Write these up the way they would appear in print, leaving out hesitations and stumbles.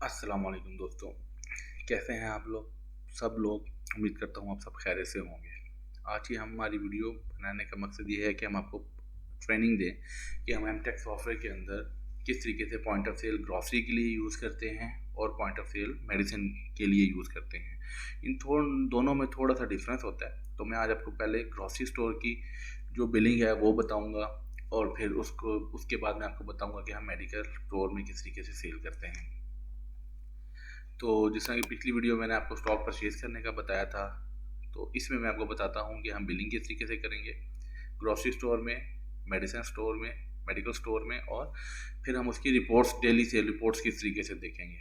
अस्सलाम वालेकुम दोस्तों, कैसे हैं आप लोग? सब लोग उम्मीद करता हूँ आप सब खैरियत से होंगे। आज की हमारी वीडियो बनाने का मकसद ये है कि हम आपको ट्रेनिंग दें कि हम एमटेक सॉफ्टवेयर के अंदर किस तरीके से पॉइंट ऑफ सेल ग्रॉसरी के लिए यूज़ करते हैं और पॉइंट ऑफ सेल मेडिसिन के लिए यूज़ करते हैं। दोनों में थोड़ा सा डिफरेंस होता है। तो मैं आज आपको पहले ग्रॉसरी स्टोर की जो बिलिंग है वो बताऊँगा और फिर उसके बाद मैं आपको बताऊँगा कि हम मेडिकल स्टोर में किस तरीके से सेल करते हैं। तो जिस तरह की पिछली वीडियो मैंने आपको स्टॉक परचेज करने का बताया था, तो इसमें मैं आपको बताता हूँ कि हम बिलिंग किस तरीके से करेंगे ग्रॉसरी स्टोर में, मेडिसिन स्टोर में, मेडिकल स्टोर में, और फिर हम उसकी रिपोर्ट्स, डेली सेल रिपोर्ट्स किस तरीके से देखेंगे।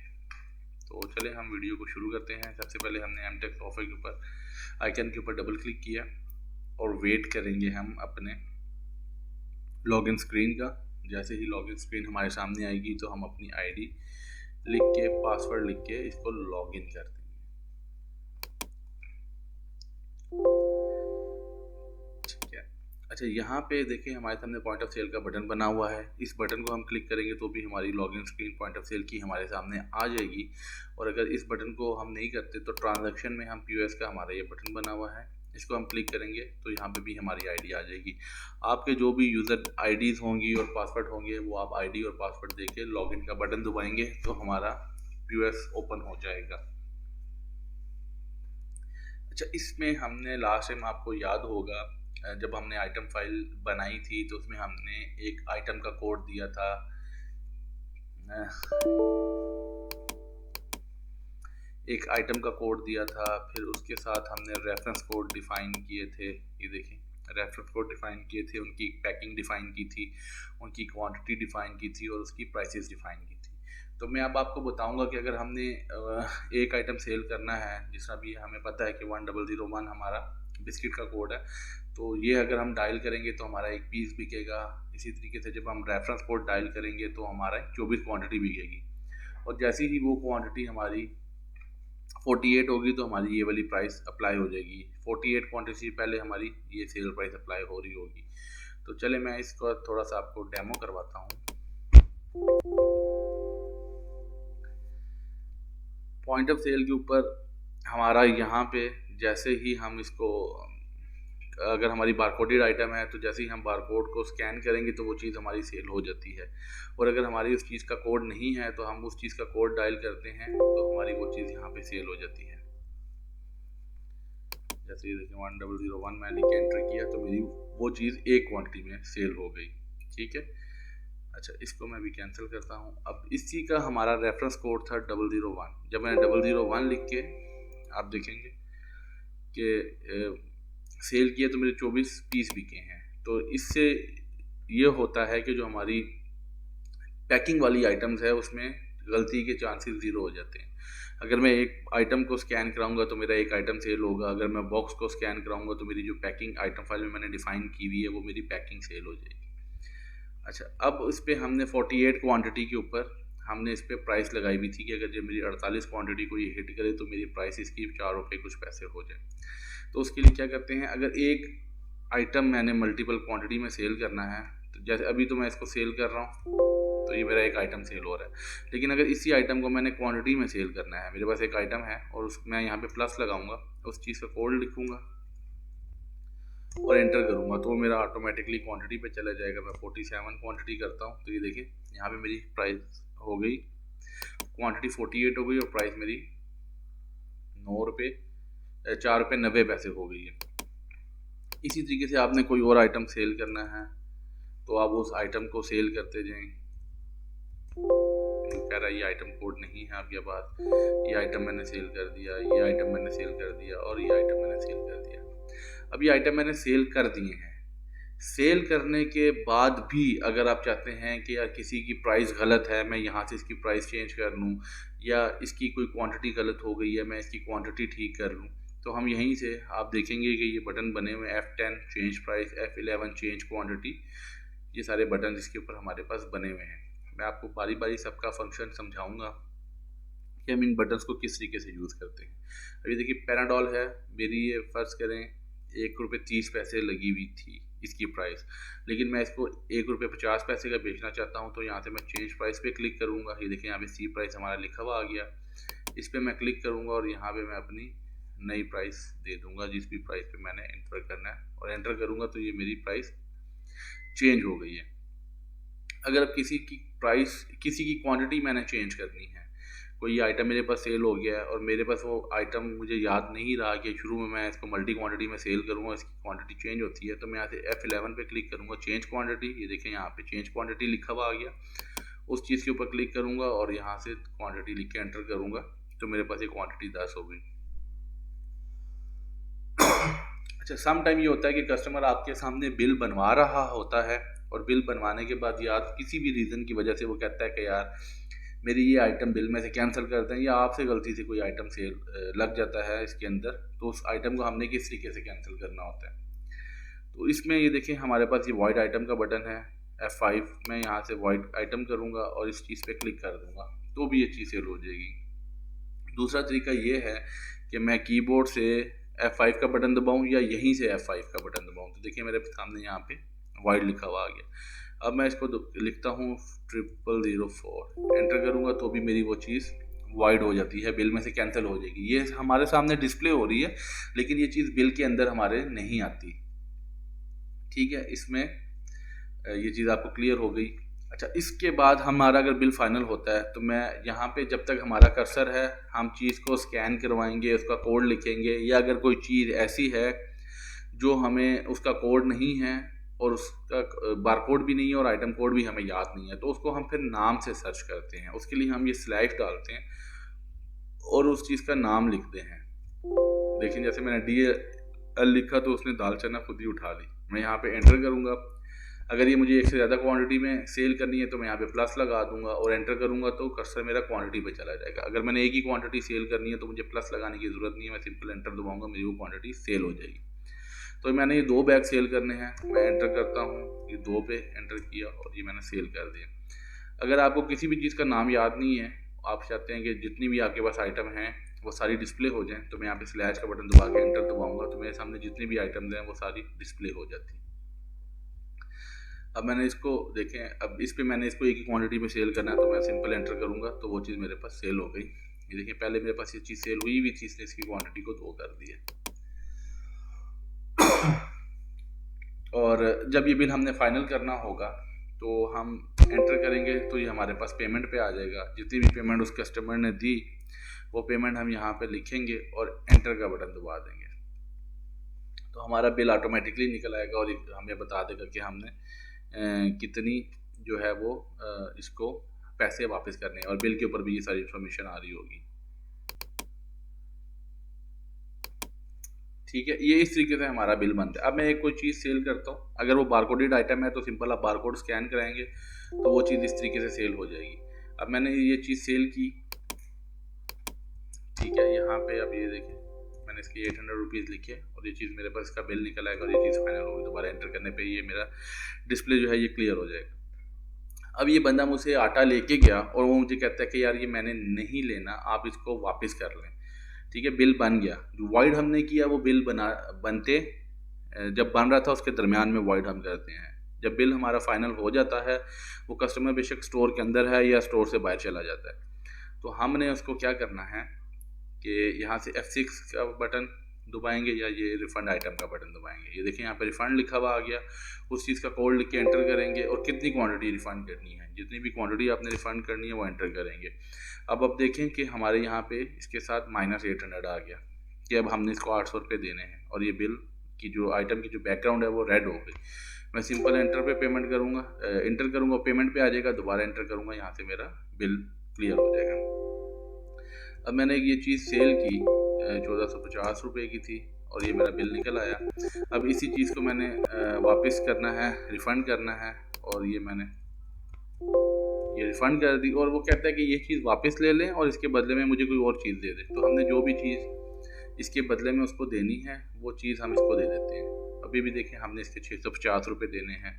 तो चले हम वीडियो को शुरू करते हैं। सबसे पहले हमने एमटेक सॉफ्टवेयर के ऊपर आइकन के ऊपर डबल क्लिक किया और वेट करेंगे हम अपने लॉगिन स्क्रीन का। जैसे ही लॉगिन स्क्रीन हमारे सामने आएगी तो हम अपनी आईडी लिख के, पासवर्ड लिख के इसको लॉगिन कर देंगे। ठीक है। अच्छा, यहाँ पे देखिए हमारे सामने पॉइंट ऑफ सेल का बटन बना हुआ है। इस बटन को हम क्लिक करेंगे तो भी हमारी login screen point of sale की हमारे सामने आ जाएगी। और अगर इस बटन को हम नहीं करते तो ट्रांजैक्शन में हम पीओएस का हमारा ये बटन बना हुआ है, इसको हम क्लिक करेंगे तो यहाँ पे भी हमारी आईडी आ जाएगी। आपके जो भी यूज़र आईडीज़ होंगी और पासवर्ड होंगे वो आप आईडी और पासवर्ड देके लॉगिन का बटन दबाएंगे तो हमारा पीओएस ओपन हो जाएगा। अच्छा, इसमें हमने लास्ट टाइम, आपको याद होगा, जब हमने आइटम फाइल बनाई थी तो उसमें हमने एक आइटम का कोड दिया था। एक आइटम का कोड दिया था, फिर उसके साथ हमने रेफरेंस कोड डिफ़ाइन किए थे। ये देखें, रेफरेंस कोड डिफ़ाइन किए थे, उनकी पैकिंग डिफ़ाइन की थी, उनकी क्वांटिटी डिफ़ाइन की थी और उसकी प्राइसेस डिफ़ाइन की थी। तो मैं अब आपको बताऊंगा कि अगर हमने एक आइटम सेल करना है, जिस तरह भी हमें पता है कि 1001 हमारा बिस्किट का कोड है, तो ये अगर हम डायल करेंगे तो हमारा एक पीस बिकेगा। इसी तरीके से जब हम रेफरेंस कोड डायल करेंगे तो हमारा 24 क्वांटिटी बिकेगी। और जैसे ही वो क्वांटिटी हमारी 48 होगी तो हमारी ये वाली प्राइस अप्लाई हो जाएगी। 48 क्वांटिटी से पहले हमारी ये सेल प्राइस अप्लाई हो रही होगी। तो चले मैं इसको थोड़ा सा आपको डेमो करवाता हूँ। पॉइंट ऑफ सेल के ऊपर हमारा यहाँ पे जैसे ही हम इसको, अगर हमारी बारकोडेड आइटम है तो जैसे ही हम बारकोड को स्कैन करेंगे तो वो चीज़ हमारी सेल हो जाती है। और अगर हमारी उस चीज़ का कोड नहीं है तो हम उस चीज़ का कोड डायल करते हैं तो हमारी वो चीज़ यहाँ पे सेल हो जाती है। जैसे ये देखिए 1001 मैंने लिख के एंटर किया तो मेरी वो चीज़ एक क्वांटिटी में सेल हो गई। ठीक है। अच्छा, इसको मैं भी कैंसिल करता हूँ। अब इसी का हमारा रेफरेंस कोड था 001। जब मैंने 001 लिख के, आप देखेंगे कि सेल किया तो मेरे 24 पीस बिके हैं। तो इससे ये होता है कि जो हमारी पैकिंग वाली आइटम्स है उसमें गलती के चांसेस ज़ीरो हो जाते हैं। अगर मैं एक आइटम को स्कैन कराऊंगा तो मेरा एक आइटम सेल होगा। अगर मैं बॉक्स को स्कैन कराऊंगा तो मेरी जो पैकिंग आइटम फाइल में मैंने डिफाइन की हुई है वो मेरी पैकिंग सेल हो जाएगी। अच्छा, अब इस पर हमने 48 क्वांटिटी के ऊपर हमने इस पर प्राइस लगाई हुई थी कि अगर जब मेरी 48 क्वांटिटी को ये हिट करे तो मेरी प्राइस इसकी 4 रुपये कुछ पैसे हो जाए। तो उसके लिए क्या करते हैं, अगर एक आइटम मैंने मल्टीपल क्वांटिटी में सेल करना है, तो जैसे अभी तो मैं इसको सेल कर रहा हूँ तो ये मेरा एक आइटम सेल हो रहा है। लेकिन अगर इसी आइटम को मैंने क्वांटिटी में सेल करना है, मेरे पास एक आइटम है और मैं यहाँ पे प्लस लगाऊंगा, उस चीज़ का कोड लिखूंगा और एंटर करूंगा तो मेरा ऑटोमेटिकली क्वांटिटी पे चला जाएगा। मैं 47 क्वांटिटी करता हूँ तो ये देखिए यहाँ पे मेरी प्राइस हो गई, क्वांटिटी 48 हो गई और प्राइस मेरी 9 रुपये 4 रुपये 90 पैसे हो गई है। इसी तरीके से आपने कोई और आइटम सेल करना है तो आप उस आइटम को सेल करते जाएं। कह रहा है ये आइटम कोड नहीं है आपके पास, ये आइटम मैंने सेल कर दिया, ये आइटम मैंने सेल कर दिया और ये आइटम मैंने सेल कर दिया। अब ये आइटम मैंने सेल कर दिए हैं। सेल करने के बाद भी अगर आप चाहते हैं कि यार किसी की प्राइस गलत है, मैं यहाँ से इसकी प्राइस चेंज कर लूँ, या इसकी कोई क्वांटिटी गलत हो गई है मैं इसकी क्वांटिटी ठीक कर लूँ, तो हम यहीं से आप देखेंगे कि ये बटन बने हुए F10 change price, F11 change quantity, ये सारे बटन इसके ऊपर हमारे पास बने हुए हैं। मैं आपको बारी बारी सबका फंक्शन समझाऊंगा कि हम इन बटन्स को किस तरीके से यूज़ करते हैं। अभी देखिए पैराडॉल है मेरी, ये फ़र्ज़ करें 1 रुपये 30 पैसे लगी हुई थी, इसकी प्राइस, लेकिन मैं इसको ₹1.50 का बेचना चाहता हूँ। तो यहाँ से मैं चेंज प्राइस पे क्लिक करूँगा। ये देखिए यहाँ पे सी प्राइस हमारा लिखा हुआ आ गया। इस पर मैं क्लिक करूँगा और यहाँ पे मैं अपनी नई प्राइस दे दूँगा जिस भी प्राइस पे मैंने एंटर करना है, और एंटर करूँगा तो ये मेरी प्राइस चेंज हो गई है। अगर अब किसी की क्वांटिटी मैंने चेंज करनी है, कोई आइटम मेरे पास सेल हो गया है और मेरे पास वो आइटम मुझे याद नहीं रहा कि शुरू में मैं इसको मल्टी क्वांटिटी में सेल करूँगा, इसकी क्वांटिटी चेंज होती है, तो मैं यहाँ से F11 पे क्लिक करूँगा, चेंज क्वांटिटी। ये देखें यहाँ पे चेंज क्वांटिटी लिखा हुआ आ गया। उस चीज़ के ऊपर क्लिक करूँगा और यहाँ से क्वांटिटी लिख के एंटर करूँगा, तो मेरे पास ये क्वांटिटी 10 हो गई। अच्छा, सम टाइम ये होता है कि कस्टमर आपके सामने बिल बनवा रहा होता है और बिल बनवाने के बाद या किसी भी रीज़न की वजह से वो कहता है कि यार मेरी ये आइटम बिल में से कैंसिल कर दें, या आपसे गलती से कोई आइटम सेल लग जाता है इसके अंदर, तो उस आइटम को हमने किस तरीके से कैंसिल करना होता है। तो इसमें ये देखें हमारे पास ये वॉइड आइटम का बटन है F5, मैं यहाँ से वॉइड आइटम करूँगा और इस चीज़ पे क्लिक कर दूँगा तो भी ये चीज़ सेल हो जाएगी। दूसरा तरीका ये है कि मैं कीबोर्ड से F5 का बटन दबाऊँ या यहीं से F5 का बटन दबाऊँ। तो देखिए मेरे सामने यहाँ पे वाइड लिखा हुआ आ गया। अब मैं इसको लिखता हूँ 0004, एंटर करूँगा तो भी मेरी वो चीज़ वाइड हो जाती है, बिल में से कैंसिल हो जाएगी। ये हमारे सामने डिस्प्ले हो रही है लेकिन ये चीज़ बिल के अंदर हमारे नहीं आती। ठीक है, इसमें ये चीज़ आपको क्लियर हो गई। अच्छा, इसके बाद हमारा अगर बिल फाइनल होता है तो मैं यहाँ पे जब तक हमारा कर्सर है हम चीज़ को स्कैन करवाएंगे, उसका कोड लिखेंगे, या अगर कोई चीज़ ऐसी है जो हमें उसका कोड नहीं है और उसका बारकोड भी नहीं है और आइटम कोड भी हमें याद नहीं है, तो उसको हम फिर नाम से सर्च करते हैं। उसके लिए हम ये स्लैश डालते हैं और उस चीज़ का नाम लिखते हैं। देखिए जैसे मैंने DL लिखा तो उसने दाल चना खुद ही उठा ली। मैं यहाँ पे एंटर करूँगा। अगर ये मुझे एक से ज़्यादा क्वांटिटी में सेल करनी है तो मैं यहाँ पे प्लस लगा दूंगा और एंटर करूँगा तो कर्सर मेरा क्वांटिटी पे चला जाएगा। अगर मैंने एक ही क्वांटिटी सेल करनी है तो मुझे प्लस लगाने की ज़रूरत नहीं है, मैं सिंपल एंटर दबाऊंगा, मेरी वो क्वांटिटी सेल हो जाएगी। तो मैंने ये 2 बैग सेल करने हैं, मैं एंटर करता हूँ, ये 2 पे एंटर किया और ये मैंने सेल कर दिया। अगर आपको किसी भी चीज़ का नाम याद नहीं है, आप चाहते हैं कि जितनी भी आपके पास आइटम हैं वो सारी डिस्प्ले हो जाएं, तो मैं यहाँ पे स्लैश का बटन दबा के एंटर दबाऊंगा तो मेरे सामने जितनी भी आइटम्स हैं वो सारी डिस्प्ले हो जाती हैं। अब मैंने इसको देखें, अब इस पे मैंने इसको एक ही क्वांटिटी में सेल करना है तो मैं सिंपल एंटर करूँगा तो वो चीज़ मेरे पास सेल हो गई। ये देखिए पहले मेरे पास ये चीज़ सेल हुई हुई थी, इसने इसकी क्वांटिटी को 2 कर दिया। और जब ये बिल हमने फाइनल करना होगा तो हम एंटर करेंगे तो ये हमारे पास पेमेंट पे आ जाएगा। जितनी भी पेमेंट उस कस्टमर ने दी वो पेमेंट हम यहाँ पे लिखेंगे और एंटर का बटन दबा देंगे तो हमारा बिल ऑटोमेटिकली निकल आएगा और हमें बता देगा कि हमने कितनी जो है वो इसको पैसे वापस करने हैं, और बिल के ऊपर भी ये सारी इन्फॉर्मेशन आ रही होगी। ठीक है, ये इस तरीके से हमारा बिल बनता है। अब मैं एक कोई चीज़ सेल करता हूँ, अगर वो बारकोडेड आइटम है तो सिंपल आप बारकोड स्कैन कराएंगे तो वो चीज़ इस तरीके से सेल हो जाएगी। अब मैंने ये चीज़ सेल की, ठीक है, यहाँ पे अब ये देखें मैंने इसके 800 रुपीज़ लिखे और ये चीज़ मेरे पास इसका बिल निकल आएगा और ये चीज़ फाइनल होगी। दोबारा एंटर करने पे ये मेरा डिस्प्ले जो है ये क्लियर हो जाएगा। अब ये बंदा मुझसे आटा लेके गया और वो मुझे कहता है कि यार ये मैंने नहीं लेना, आप इसको वापस कर लें। ठीक है, बिल बन गया। जो वाइड हमने किया वो बिल बनते जब बन रहा था उसके दरमियान में वाइड हम करते हैं। जब बिल हमारा फाइनल हो जाता है वो कस्टमर बेशक स्टोर के अंदर है या स्टोर से बाहर चला जाता है तो हमने उसको क्या करना है कि यहाँ से F6 का बटन दबाएंगे या ये रिफ़ंड आइटम का बटन दबाएंगे। ये देखें यहाँ पे रिफ़ंड लिखा हुआ आ गया, उस चीज़ का कोड लिख के एंटर करेंगे और कितनी क्वांटिटी रिफ़ंड करनी है, जितनी भी क्वांटिटी आपने रिफ़ंड करनी है वो एंटर करेंगे। अब देखें कि हमारे यहाँ पे इसके साथ -800 आ गया कि अब हमने इसको 800 रुपये देने हैं और ये बिल की जो आइटम की जो बैकग्राउंड है वो रेड हो गई। मैं सिंपल एंटर पे पेमेंट करूँगा, एंटर करूँगा, पेमेंट पे आ जाएगा, दोबारा एंटर करूँगा, यहाँ से मेरा बिल क्लियर हो जाएगा। अब मैंने ये चीज़ सेल की 1450 रुपये की थी और ये मेरा बिल निकल आया। अब इसी चीज़ को मैंने वापस करना है, रिफ़ंड करना है और ये मैंने ये रिफ़ंड कर दी और वो कहता है कि ये चीज़ वापस ले लें और इसके बदले में मुझे कोई और चीज़ दे दें। तो हमने जो भी चीज़ इसके बदले में उसको देनी है वो चीज़ हम इसको दे देते हैं। अभी भी देखें हमने इसके 650 रुपये देने हैं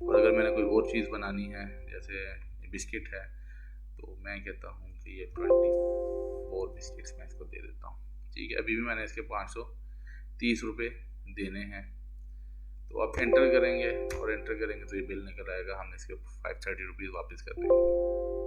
और अगर मैंने कोई और चीज़ बनानी है जैसे बिस्किट है तो मैं कहता हूँ कि ये 24 बिस्किट्स मैं इसको दे देता हूँ। ठीक है, अभी भी मैंने इसके 530 रुपये देने हैं तो आप एंटर करेंगे और एंटर करेंगे तो ये बिल निकल आएगा, हमने इसके 530 रुपीज़ वापस कर देंगे।